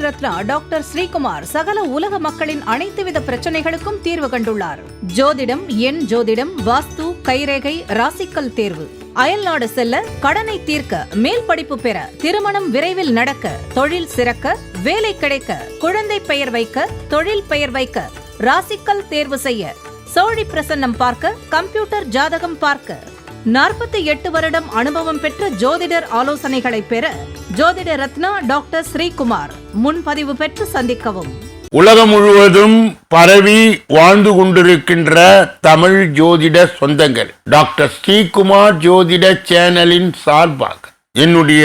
Ratna doctor Sreekumar சகல உலக மக்களின் அனைத்து வித பிரச்சனைகளுக்கும் தீர்வு கண்டுள்ளார். ஜோதிடம், எண் ஜோதிடம், வாஸ்து, கைரேகை, ராசிக்கல் தேர்வு, அயல்நாடு செல்ல, கடனை தீர்க்க, மேல் படிப்பு பெற, திருமணம் விரைவில் நடக்க, தொழில் சிறக்க, வேலை கிடைக்க, குழந்தை பெயர் வைக்க, தொழில் பெயர் வைக்க, ராசிக்கல் தேர்வு செய்ய, சோழி பிரசன்னம் பார்க்க, கம்ப்யூட்டர் ஜாதகம் பார்க்க, 48 வருடம் அனுபவம் பெற்ற ஜோதிடர் ஆலோசனைகளை பெற ஜோதிட ரத்னா டாக்டர் ஸ்ரீகுமார் முன்பதிவு பெற்று சந்திக்கவும். உலகம் முழுவதும் பரவி வாழ்ந்து கொண்டிருக்கின்ற தமிழ் ஜோதிட சொந்தங்கள், டாக்டர் ஸ்ரீகுமார் ஜோதிட சேனலின் சார்பாக என்னுடைய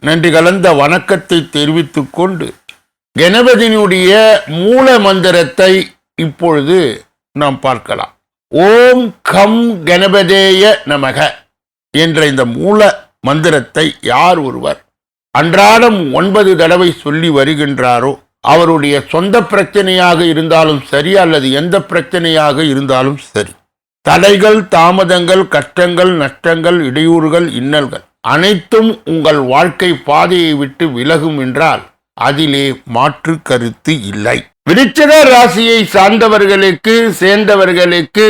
நன்றி கலந்த வணக்கத்தை தெரிவித்துக் கொண்டு கணபதியினுடைய மூல மந்திரத்தை இப்பொழுது நாம் பார்க்கலாம். ஓம் கம் கணபதேய நமக என்ற இந்த மூல மந்திரத்தை யார் ஒருவர் அன்றாடம் 9 தடவை சொல்லி வருகின்றாரோ அவருடைய சொந்த பிரச்சனையாக இருந்தாலும் சரி அல்லது எந்த பிரச்சனையாக இருந்தாலும் சரி, தடைகள், தாமதங்கள், கஷ்டங்கள், நஷ்டங்கள், இடையூறுகள், இன்னல்கள் அனைத்தும் உங்கள் வாழ்க்கை பாதையை விட்டு விலகும் என்றால் அதிலே மாற்று கருத்து இல்லை. விருச்சிக ராசியை சார்ந்தவர்களுக்கு சேர்ந்தவர்களுக்கு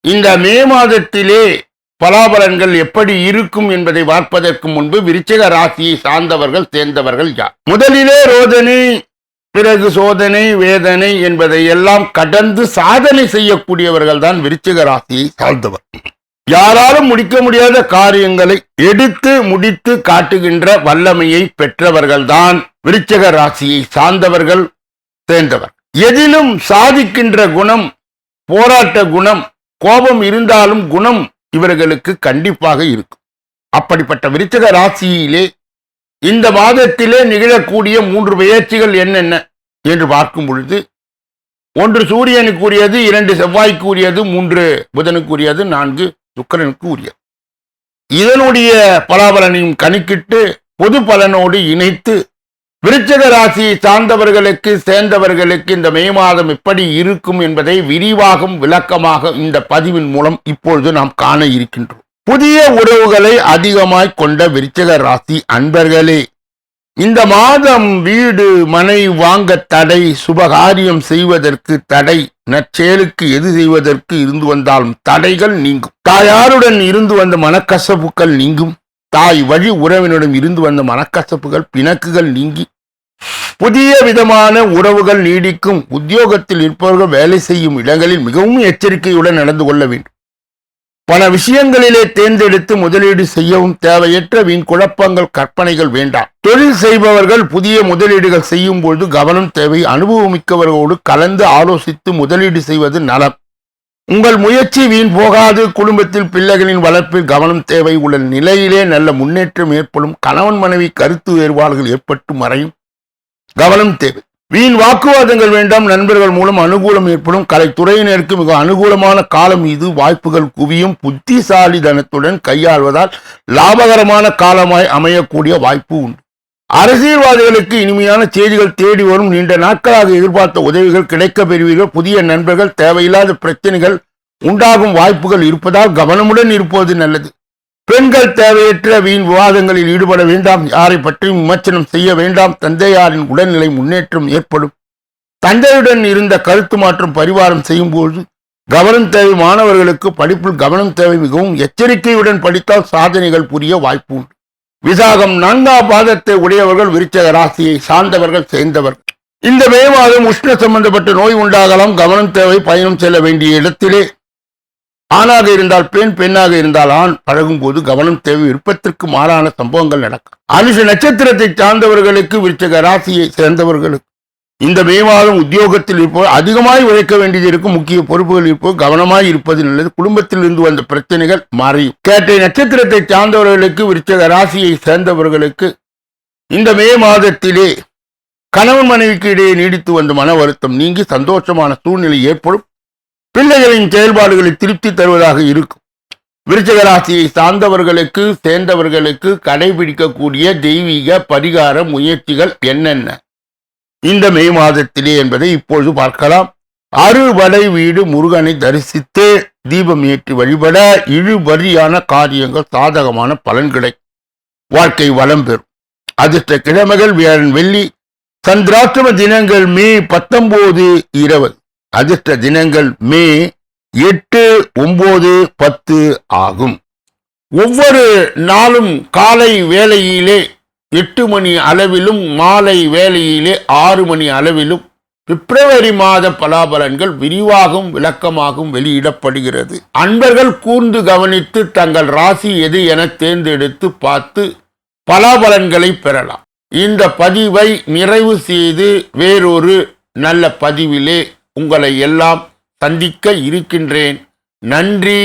இந்த மே மாதத்திலே பலாபலன்கள் எப்படி இருக்கும் என்பதை பார்ப்பதற்கு முன்பு விருச்சிக ராசியை சார்ந்தவர்கள் சேர்ந்தவர்கள் யார்? முதலிலே ரோதனை, பிறகு சோதனை, வேதனை என்பதை எல்லாம் கடந்து சாதனை செய்யக்கூடியவர்கள் தான் விருச்சிக ராசியை சார்ந்தவர். யாராலும் முடிக்க முடியாத காரியங்களை எடுத்து முடித்து காட்டுகின்ற வல்லமையை பெற்றவர்கள் தான் விருச்சிக ராசியை சார்ந்தவர்கள் சேர்ந்தவர். எதிலும் சாதிக்கின்ற குணம், போராட்ட குணம், கோபம் இருந்தாலும் குணம் இவர்களுக்கு கண்டிப்பாக இருக்கும். அப்படிப்பட்ட விருச்சிக ராசியிலே இந்த மாதத்திலே நிகழக்கூடிய 3 பெயர்ச்சிகள் என்னென்ன என்று பார்க்கும் பொழுது, 1 சூரியனுக்கு உரியது, 2 செவ்வாய்க்கு உரியது, 3 புதனுக்கு உரியது, 4 சுக்கிரனுக்கு உரியது. இதனுடைய பலாபலனையும் கணக்கிட்டு பொது பலனோடு இணைத்து விருச்சிக ராசியை சார்ந்தவர்களுக்கு சேர்ந்தவர்களுக்கு இந்த மே மாதம் எப்படி இருக்கும் என்பதை விரிவாகவும் விளக்கமாக இந்த பதிவின் மூலம் இப்பொழுது நாம் காண இருக்கின்றோம். புதிய உறவுகளை அதிகமாய் கொண்ட விருச்சிக ராசி அன்பர்களே, இந்த மாதம் வீடு மனை வாங்க தடை, சுபகாரியம் செய்வதற்கு தடை, நற்செயலுக்கு எது செய்வதற்கு இருந்து வந்தாலும் தடைகள் நீங்கும். தாயாருடன் இருந்து வந்த மனக்கசப்புகள் நீங்கும். தாய் வழி உறவினரிடம் இருந்து வந்த மனக்கசப்புகள், பிணக்குகள் நீங்கி புதிய விதமான உறவுகள் நீடிக்கும். உத்தியோகத்தில் இருப்பவர்கள் வேலை செய்யும் இடங்களில் மிகவும் எச்சரிக்கையுடன் நடந்து கொள்ள வேண்டும். பல விஷயங்களிலே தேர்ந்தெடுத்து முதலீடு செய்யவும் தேவையற்ற வீண் குழப்பங்கள், கற்பனைகள் வேண்டாம். தொழில் செய்பவர்கள் புதிய முதலீடுகள் செய்யும் பொழுது கவனம் தேவை. அனுபவமிக்கவர்களோடு கலந்து ஆலோசித்து முதலீடு செய்வது நலம். உங்கள் முயற்சி வீண் போகாது. குடும்பத்தில் பிள்ளைகளின் வளர்ப்பில் கவனம் தேவை. உள்ள நிலையிலே நல்ல முன்னேற்றம் ஏற்படும். கணவன் மனைவி கருத்து வேறுபாடுகள் ஏற்பட்டு மறையும். கவனம் தேவை. வீண் வாக்குவாதங்கள் வேண்டாம். நண்பர்கள் மூலம் அனுகூலம் ஏற்படும். கலைத்துறையினருக்கு மிக அனுகூலமான காலம் இது. வாய்ப்புகள் குவியும். புத்திசாலித்தனத்துடன் கையாள்வதால் லாபகரமான காலமாய் அமையக்கூடிய வாய்ப்பு உண்டு. அரசியல்வாதிகளுக்கு இனிமையான செய்திகள் தேடி வரும். நீண்ட நாட்களாக எதிர்பார்த்த உதவிகள் கிடைக்க பெறுவீர்கள். புதிய நண்பர்கள், தேவையில்லாத பிரச்சனைகள் உண்டாகும் வாய்ப்புகள் இருப்பதால் கவனமுடன் இருப்பது நல்லது. பெண்கள் தேவையற்ற வீண் விவாதங்களில் ஈடுபட வேண்டாம். யாரை பற்றியும் விமர்சனம் செய்ய வேண்டாம். தந்தையாரின் உடல்நிலை முன்னேற்றம் ஏற்படும். தந்தையுடன் இருந்த கருத்து மாற்றம் பரிவாரம் செய்யும் போது கவனம் தேவை. மாணவர்களுக்கு படிப்பில் கவனம் தேவை. மிகவும் எச்சரிக்கையுடன் படித்தால் சாதனைகள் புரிய வாய்ப்பு உண்டு. விசாகம் 4ஆம் பாதத்தை உடையவர்கள் விருச்சிக ராசியை சார்ந்தவர்கள் சேர்ந்தவர்கள். இந்த மே மாதம் உஷ்ண சம்பந்தப்பட்ட நோய் உண்டாகலாம். கவனம் தேவை. பயணம் செல்ல வேண்டிய இடத்திலே ஆணாக இருந்தால் பெண், பெண்ணாக இருந்தால் ஆண் பழகும் போது கவனம் தேவை. விருப்பத்திற்கு மாறான சம்பவங்கள் நடக்கும். அனுஷ நட்சத்திரத்தை சார்ந்தவர்களுக்கு, விருச்சிக ராசியை சேர்ந்தவர்களுக்கு இந்த மே மாதம் உத்தியோகத்தில் இருப்போர் அதிகமாய் உழைக்க வேண்டியது இருக்கும். முக்கிய பொறுப்புகள் இருப்போர் கவனமாய் இருப்பது நல்லது. குடும்பத்தில் இருந்து வந்த பிரச்சனைகள் மறையும். கேட்டை நட்சத்திரத்தை சார்ந்தவர்களுக்கு, விருச்சிக ராசியை சேர்ந்தவர்களுக்கு இந்த மே மாதத்திலே கணவன் மனைவிக்கு இடையே நீடித்து வந்த மன வருத்தம் நீங்கி சந்தோஷமான சூழ்நிலை ஏற்படும். பிள்ளைகளின் செயல்பாடுகளை திருப்தி தருவதாக இருக்கும். விருச்சிக ராசியை சார்ந்தவர்களுக்கு சேர்ந்தவர்களுக்கு கடைபிடிக்கக்கூடிய தெய்வீக பரிகார முயற்சிகள் என்னென்ன இந்த மே மாதத்திலே என்பதை இப்பொழுது பார்க்கலாம். அறுபடை வீடு முருகனை தரிசித்து தீபம் ஏற்றி வழிபட இழுபறியான காரியங்கள் சாதகமான பலன்களை வாழ்க்கை வளம் பெறும். அதிர்ஷ்ட கிழமைகள் வியாழன், வெள்ளி. சந்திராஷ்டம தினங்கள் மே 19, 20. அதிர்ஷ்ட தினங்கள் மே 8, 9, 10 ஆகும். ஒவ்வொரு நாளும் காலை வேளையிலே 8 மணி அளவிலும் மாலை வேளையிலே 6 மணி அளவிலும் பிப்ரவரி மாத பலாபலன்கள் விரிவாகவும் விளக்கமாகவும் வெளியிடப்படுகிறது. அன்பர்கள் கூர்ந்து கவனித்து தங்கள் ராசி எது என தேர்ந்தெடுத்து பார்த்து பலாபலன்களை பெறலாம். இந்த பதிவை நிறைவு செய்து வேறொரு நல்ல பதிவிலே உங்களை எல்லாம் சந்திக்க இருக்கின்றேன். நன்றி.